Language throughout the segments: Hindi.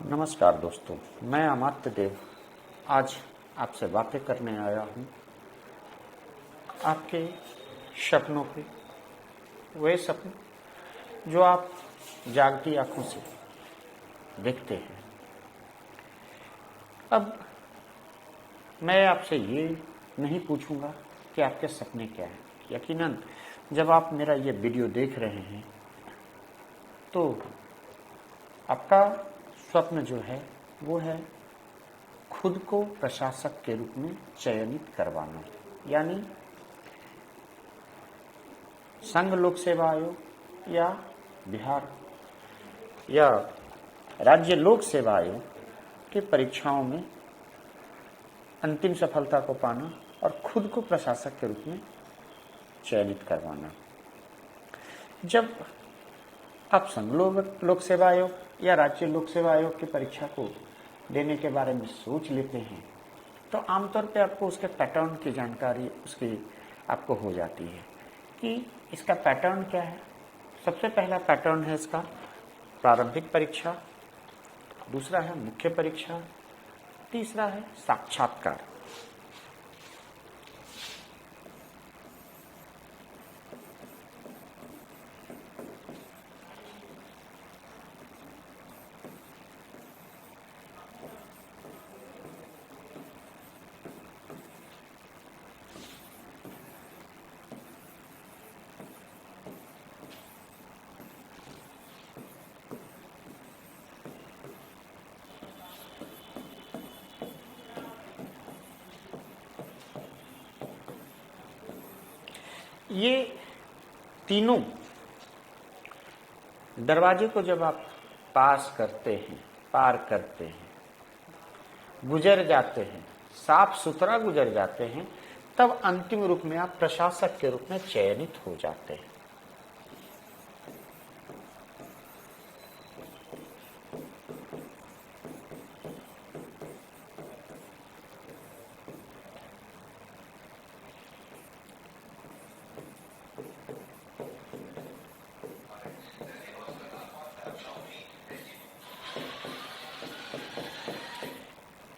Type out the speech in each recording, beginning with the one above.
नमस्कार दोस्तों, मैं अमात्य देव आज आपसे बातें करने आया हूँ आपके सपनों पे। वे सपने जो आप जागती आंखों से देखते हैं। अब मैं आपसे ये नहीं पूछूंगा कि आपके सपने क्या हैं। यकीनन जब आप मेरा ये वीडियो देख रहे हैं तो आपका स्वप्न जो है वो है खुद को प्रशासक के रूप में चयनित करवाना, यानी संघ लोक सेवा आयोग या बिहार या राज्य लोक सेवा आयोग की परीक्षाओं में अंतिम सफलता को पाना और खुद को प्रशासक के रूप में चयनित करवाना। जब आप संघ लोक सेवा आयोग या राज्य लोक सेवा आयोग की परीक्षा को देने के बारे में सोच लेते हैं तो आमतौर पे आपको उसके पैटर्न की जानकारी उसकी आपको हो जाती है कि इसका पैटर्न क्या है। सबसे पहला पैटर्न है इसका प्रारंभिक परीक्षा, दूसरा है मुख्य परीक्षा, तीसरा है साक्षात्कार। ये तीनों दरवाजे को जब आप पास करते हैं, पार करते हैं, गुजर जाते हैं, साफ सुथरा गुजर जाते हैं, तब अंतिम रूप में आप प्रशासक के रूप में चयनित हो जाते हैं।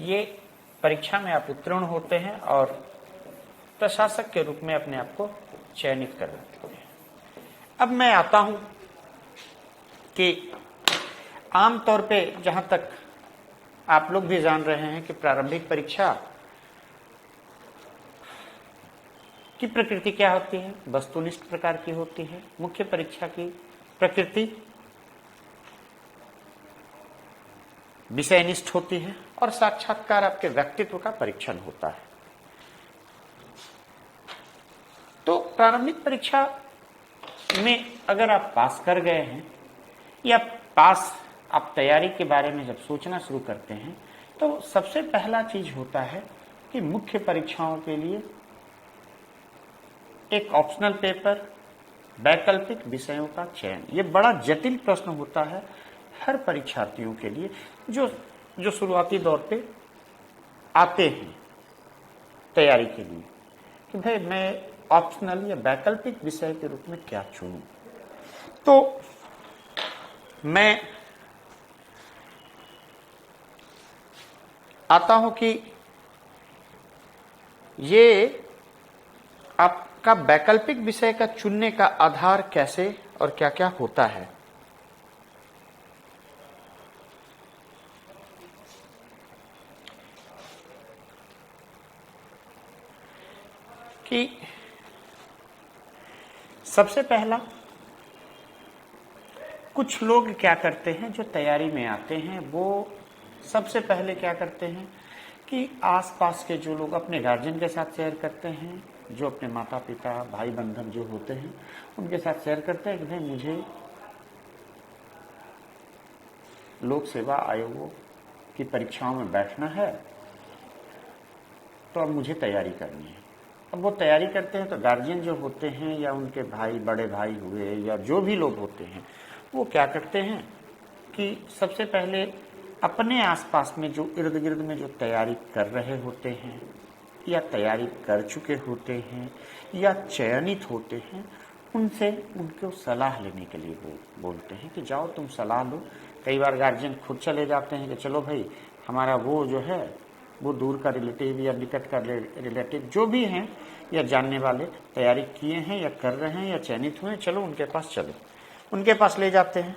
ये परीक्षा में आप उत्तीर्ण होते हैं और प्रशासक के रूप में अपने आप को चयनित कर लेते हैं। अब मैं आता हूं कि आमतौर पे जहां तक आप लोग भी जान रहे हैं कि प्रारंभिक परीक्षा की प्रकृति क्या होती है, वस्तुनिष्ठ प्रकार की होती है। मुख्य परीक्षा की प्रकृति विषयनिष्ठ होती है और साक्षात्कार आपके व्यक्तित्व का परीक्षण होता है। तो प्रारंभिक परीक्षा में अगर आप पास कर गए हैं या पास आप तैयारी के बारे में जब सोचना शुरू करते हैं तो सबसे पहला चीज होता है कि मुख्य परीक्षाओं के लिए एक ऑप्शनल पेपर, वैकल्पिक विषयों का चयन। ये बड़ा जटिल प्रश्न होता है हर परीक्षार्थियों के लिए जो शुरुआती दौर पे आते हैं तैयारी के लिए कि भाई मैं ऑप्शनल या वैकल्पिक विषय के रूप में क्या चुनूं। तो मैं आता हूं कि ये आपका वैकल्पिक विषय का चुनने का आधार कैसे और क्या क्या होता है। कि सबसे पहला कुछ लोग क्या करते हैं जो तैयारी में आते हैं वो सबसे पहले क्या करते हैं कि आसपास के जो लोग अपने गार्जियन के साथ शेयर करते हैं, जो अपने माता पिता भाई बंधन जो होते हैं उनके साथ शेयर करते हैं कि भाई मुझे लोक सेवा आयोगों की परीक्षाओं में बैठना है तो अब मुझे तैयारी करनी है। अब वो तैयारी करते हैं तो गार्जियन जो होते हैं या उनके भाई, बड़े भाई हुए या जो भी लोग होते हैं वो क्या करते हैं कि सबसे पहले अपने आसपास में जो इर्द गिर्द में जो तैयारी कर रहे होते हैं या तैयारी कर चुके होते हैं या चयनित होते हैं उनसे उनको सलाह लेने के लिए बोलते हैं कि जाओ तुम सलाह लो कई बार गार्जियन खुद चले जाते हैं कि चलो भाई हमारा वो जो है वो दूर का रिलेटिव या निकट का रिलेटिव जो भी हैं या जानने वाले तैयारी किए हैं या कर रहे हैं या चयनित हुए, चलो उनके पास चलो, उनके पास ले जाते हैं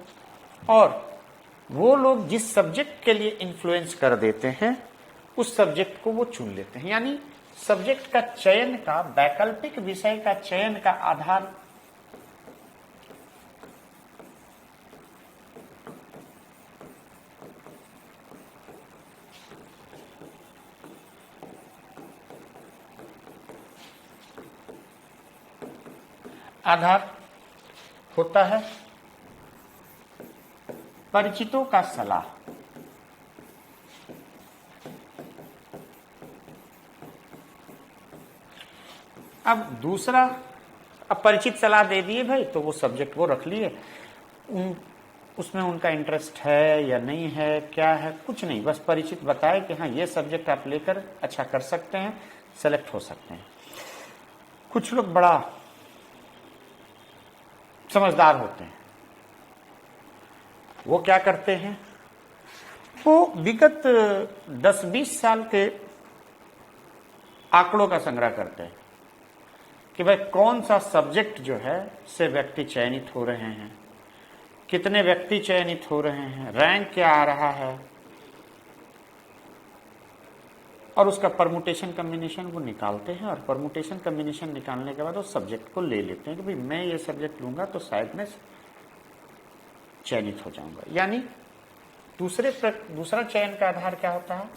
और वो लोग जिस सब्जेक्ट के लिए इन्फ्लुएंस कर देते हैं उस सब्जेक्ट को वो चुन लेते हैं। यानी सब्जेक्ट का चयन का, वैकल्पिक विषय का चयन का आधार होता है परिचितों का सलाह। अब दूसरा, अब परिचित सलाह दे दिए भाई तो वो सब्जेक्ट वो रख लिए, उसमें उनका इंटरेस्ट है या नहीं है, क्या है, कुछ नहीं, बस परिचित बताए कि हाँ ये सब्जेक्ट आप लेकर अच्छा कर सकते हैं, सेलेक्ट हो सकते हैं। कुछ लोग बड़ा समझदार होते हैं, वो क्या करते हैं, वो विगत 10-20 साल के आंकड़ों का संग्रह करते हैं कि भाई कौन सा सब्जेक्ट जो है से व्यक्ति चयनित हो रहे हैं, कितने व्यक्ति चयनित हो रहे हैं, रैंक क्या आ रहा है, और उसका परमुटेशन कम्बिनेशन वो निकालते हैं और परमुटेशन कम्बिनेशन निकालने के बाद उस सब्जेक्ट को ले लेते हैं कि भाई मैं ये सब्जेक्ट लूंगा तो शायद मैं चयनित हो जाऊंगा। यानी दूसरा चयन का आधार क्या होता है,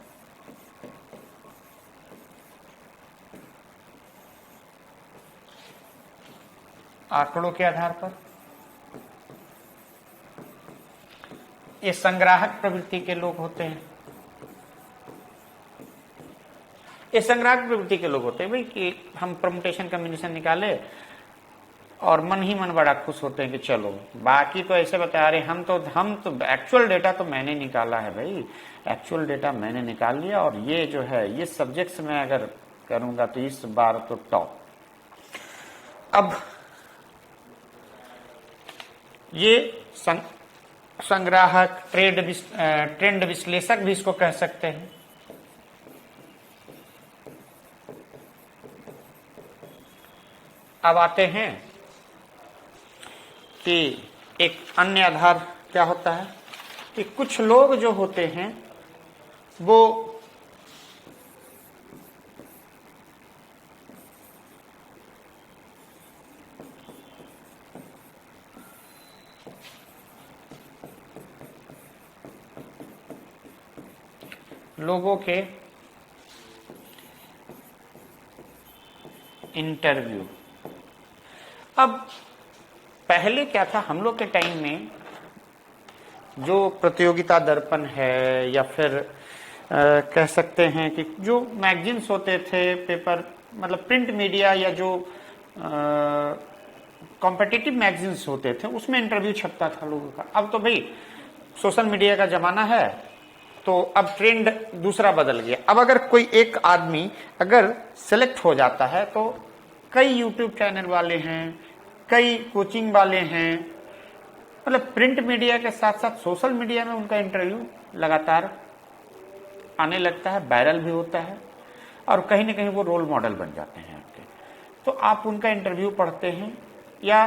आंकड़ों के आधार पर। ये संग्राहक प्रवृत्ति के लोग होते हैं, ये संग्राहक प्रवृत्ति के लोग होते हैं भाई कि हम परमुटेशन कम्बिनेशन निकाले और मन ही मन बड़ा खुश होते हैं कि चलो, बाकी तो ऐसे बता रहे हम तो एक्चुअल डेटा तो मैंने निकाला है भाई, एक्चुअल डेटा मैंने निकाल लिया और ये जो है ये सब्जेक्ट्स में अगर करूंगा तो इस बार तो टॉप। अब ये संग्राहक, ट्रेंड विश्लेषक भी इसको कह सकते हैं। अब आते हैं कि एक अन्य आधार क्या होता है कि कुछ लोग जो होते हैं वो लोगों के इंटरव्यू। अब पहले क्या था, हम लोग के टाइम में जो प्रतियोगिता दर्पण है या फिर कह सकते हैं कि जो मैगजीन्स होते थे, पेपर मतलब प्रिंट मीडिया या जो कॉम्पिटिटिव मैगजीन्स होते थे उसमें इंटरव्यू छपता था लोगों का। अब तो भाई सोशल मीडिया का जमाना है तो अब ट्रेंड दूसरा बदल गया। अब अगर कोई एक आदमी अगर सेलेक्ट हो जाता है तो कई यूट्यूब चैनल वाले हैं, कई कोचिंग वाले हैं, मतलब प्रिंट मीडिया के साथ साथ सोशल मीडिया में उनका इंटरव्यू लगातार आने लगता है, वायरल भी होता है और कहीं ना कहीं वो रोल मॉडल बन जाते हैं आपके। तो आप उनका इंटरव्यू पढ़ते हैं या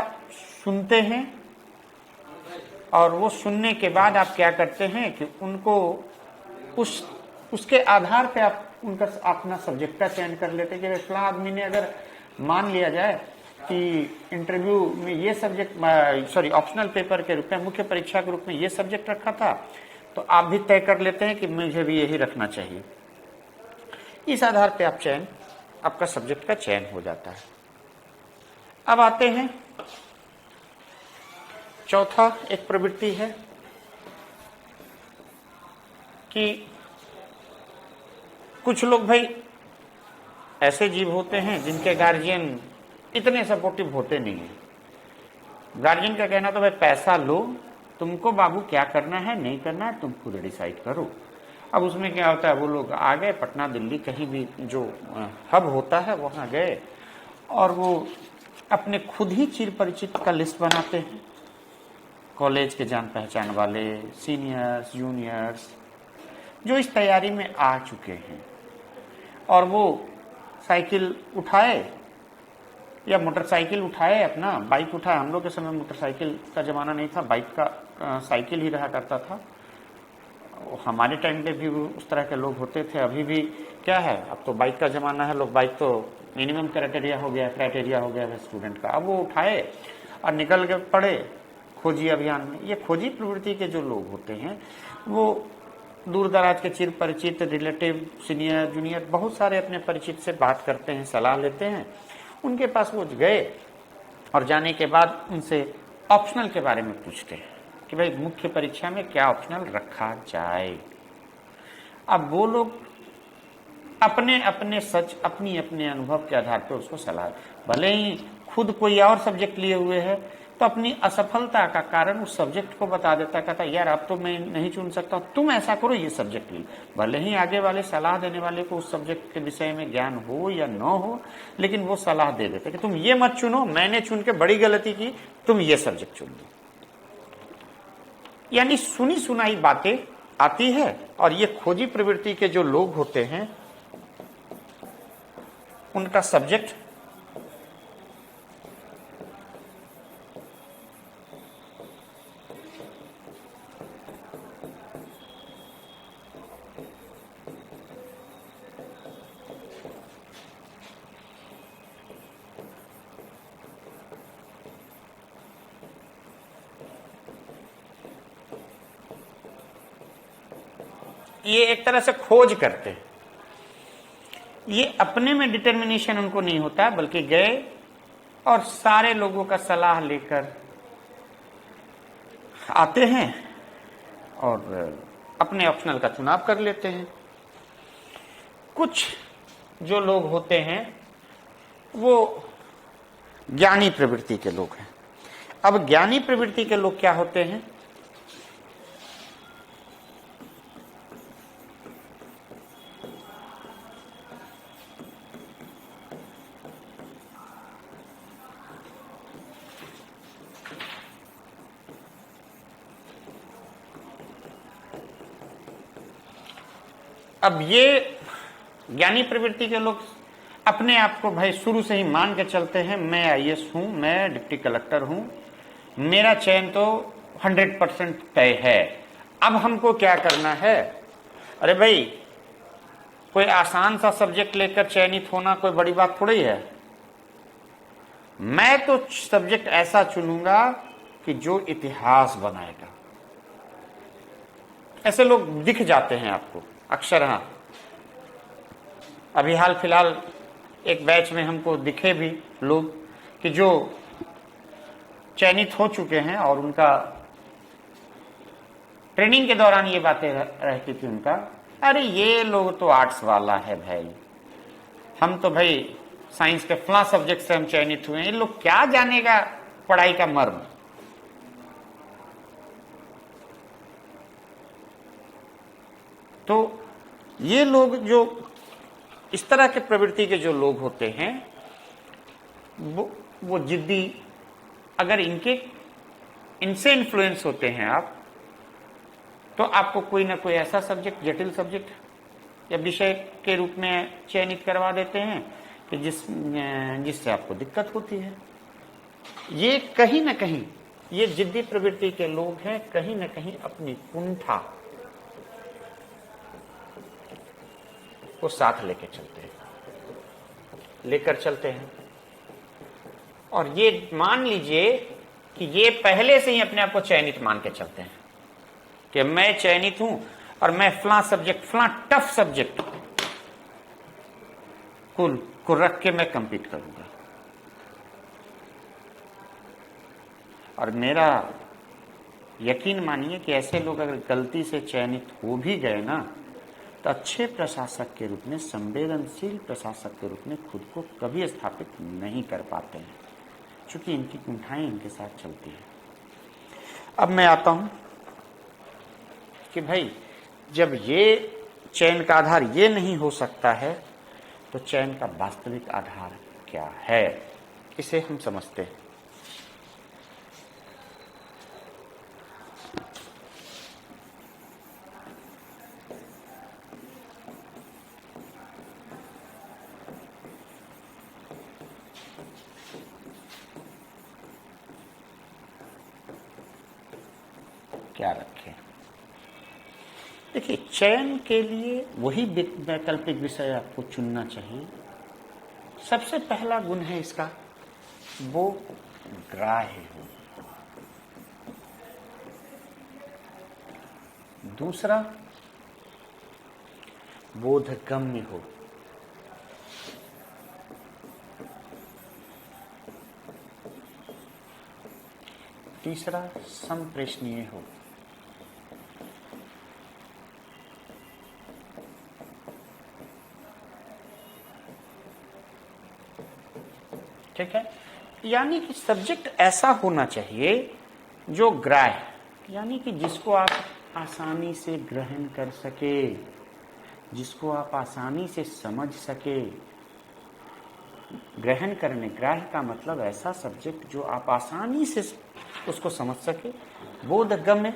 सुनते हैं और वो सुनने के बाद आप क्या करते हैं कि उनको उसके आधार पे आप उनका अपना सब्जेक्ट का चयन कर लेते हैं कि फलां आदमी ने अगर मान लिया जाए कि इंटरव्यू में ये सब्जेक्ट ऑप्शनल पेपर के रूप में, मुख्य परीक्षा के रूप में ये सब्जेक्ट रखा था, तो आप भी तय कर लेते हैं कि मुझे भी यही रखना चाहिए। इस आधार पे आपका सब्जेक्ट का चयन हो जाता है। अब आते हैं चौथा, एक प्रवृत्ति है कि कुछ लोग भाई ऐसे जीव होते हैं जिनके गार्जियन इतने सपोर्टिव होते नहीं है। गार्जियन का कहना तो भाई पैसा लो, तुमको बाबू क्या करना है नहीं करना है तुम खुद डिसाइड करो। अब उसमें क्या होता है, वो लोग आ गए पटना दिल्ली कहीं भी जो हब होता है वहां गए और वो अपने खुद ही चिर परिचित का लिस्ट बनाते हैं, कॉलेज के जान पहचान वाले, सीनियर्स, जूनियर्स जो इस तैयारी में आ चुके हैं और वो साइकिल उठाए या मोटरसाइकिल उठाए, अपना बाइक उठाए। हम लोग के समय मोटरसाइकिल का जमाना नहीं था, बाइक का साइकिल ही रहा करता था। हमारे टाइम पे भी उस तरह के लोग होते थे। अभी भी क्या है, अब तो बाइक का जमाना है, लोग बाइक तो मिनिमम क्राइटेरिया हो गया है स्टूडेंट का। अब वो उठाए और निकल के पड़े खोजी अभियान में। ये खोजी प्रवृत्ति के जो लोग होते हैं वो दूर दराज के चिर परिचित, रिलेटिव, सीनियर, जूनियर, बहुत सारे अपने परिचित से बात करते हैं, सलाह लेते हैं। उनके पास वो गए और जाने के बाद उनसे ऑप्शनल के बारे में पूछते हैं कि भाई मुख्य परीक्षा में क्या ऑप्शनल रखा जाए। अब वो लोग अपने अपने सच, अपनी अपने अनुभव के आधार पर उसको सलाह, भले ही खुद कोई और सब्जेक्ट लिए हुए है तो अपनी असफलता का कारण उस सब्जेक्ट को बता देता, कहता यार अब तो मैं नहीं चुन सकता, तुम ऐसा करो ये सब्जेक्ट ली। भले ही आगे वाले सलाह देने वाले को उस सब्जेक्ट के विषय में ज्ञान हो या न हो, लेकिन वो सलाह दे देते कि तुम ये मत चुनो, मैंने चुन के बड़ी गलती की, तुम ये सब्जेक्ट चुन लो। यानी सुनी सुनाई बातें आती है। और ये खोजी प्रवृत्ति के जो लोग होते हैं उनका सब्जेक्ट ये एक तरह से खोज करते हैं। ये अपने में डिटर्मिनेशन उनको नहीं होता, बल्कि गए और सारे लोगों का सलाह लेकर आते हैं और अपने ऑप्शनल का चुनाव कर लेते हैं। कुछ जो लोग होते हैं वो ज्ञानी प्रवृत्ति के लोग हैं। अब ज्ञानी प्रवृत्ति के लोग क्या होते हैं, अब ये ज्ञानी प्रवृत्ति के लोग अपने आप को भाई शुरू से ही मान के चलते हैं, मैं आईएएस हूं, मैं डिप्टी कलेक्टर हूं, मेरा चयन तो 100% तय है, अब हमको क्या करना है। अरे भाई कोई आसान सा सब्जेक्ट लेकर चयनित होना कोई बड़ी बात थोड़ी है। मैं तो सब्जेक्ट ऐसा चुनूंगा कि जो इतिहास बनाएगा। ऐसे लोग दिख जाते हैं आपको अक्सर। हाँ, अभी हाल फिलहाल एक बैच में हमको दिखे भी लोग कि जो चयनित हो चुके हैं और उनका ट्रेनिंग के दौरान ये बातें रहती थी उनका, अरे ये लोग तो आर्ट्स वाला है भाई, हम तो भाई साइंस के फला सब्जेक्ट से हम चयनित हुए हैं, ये लोग क्या जानेगा पढ़ाई का मर्म। तो ये लोग जो इस तरह के प्रवृत्ति के जो लोग होते हैं वो जिद्दी, अगर इनसे इन्फ्लुएंस होते हैं आप, तो आपको कोई ना कोई ऐसा सब्जेक्ट, जटिल सब्जेक्ट या विषय के रूप में चयनित करवा देते हैं कि जिससे आपको दिक्कत होती है। ये कहीं ना कहीं ये जिद्दी प्रवृत्ति के लोग हैं, कहीं ना कहीं अपनी कुंठा को साथ लेकर चलते हैं। और ये मान लीजिए कि ये पहले से ही अपने आप को चयनित मान के चलते हैं कि मैं चयनित हूं और मैं फला सब्जेक्ट, फला टफ सब्जेक्ट को रख के मैं कंपीट करूंगा। और मेरा यकीन मानिए कि ऐसे लोग अगर गलती से चयनित हो भी गए ना, तो अच्छे प्रशासक के रूप में, संवेदनशील प्रशासक के रूप में खुद को कभी स्थापित नहीं कर पाते हैं, क्योंकि इनकी कुंठाएं इनके साथ चलती है। अब मैं आता हूं कि भाई जब ये चयन का आधार ये नहीं हो सकता है तो चयन का वास्तविक आधार क्या है, इसे हम समझते हैं। क्या रखें। देखिए, चयन के लिए वही वैकल्पिक विषय आपको चुनना चाहिए। सबसे पहला गुण है इसका, वो ग्राह्य हो। दूसरा, बोधगम्य हो। तीसरा, संप्रेषणीय हो। ठीक है, यानी कि सब्जेक्ट ऐसा होना चाहिए जो ग्राह्य, यानी कि जिसको आप आसानी से ग्रहण कर सके, जिसको आप आसानी से समझ सके। ग्रहण करने, ग्राह्य का मतलब ऐसा सब्जेक्ट जो आप आसानी से उसको समझ सके। बोधगम्य,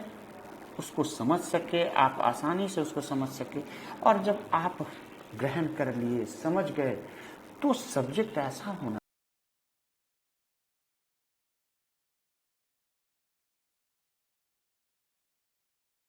उसको समझ सके, आप आसानी से उसको समझ सके। और जब आप ग्रहण कर लिए, समझ गए, तो सब्जेक्ट ऐसा होना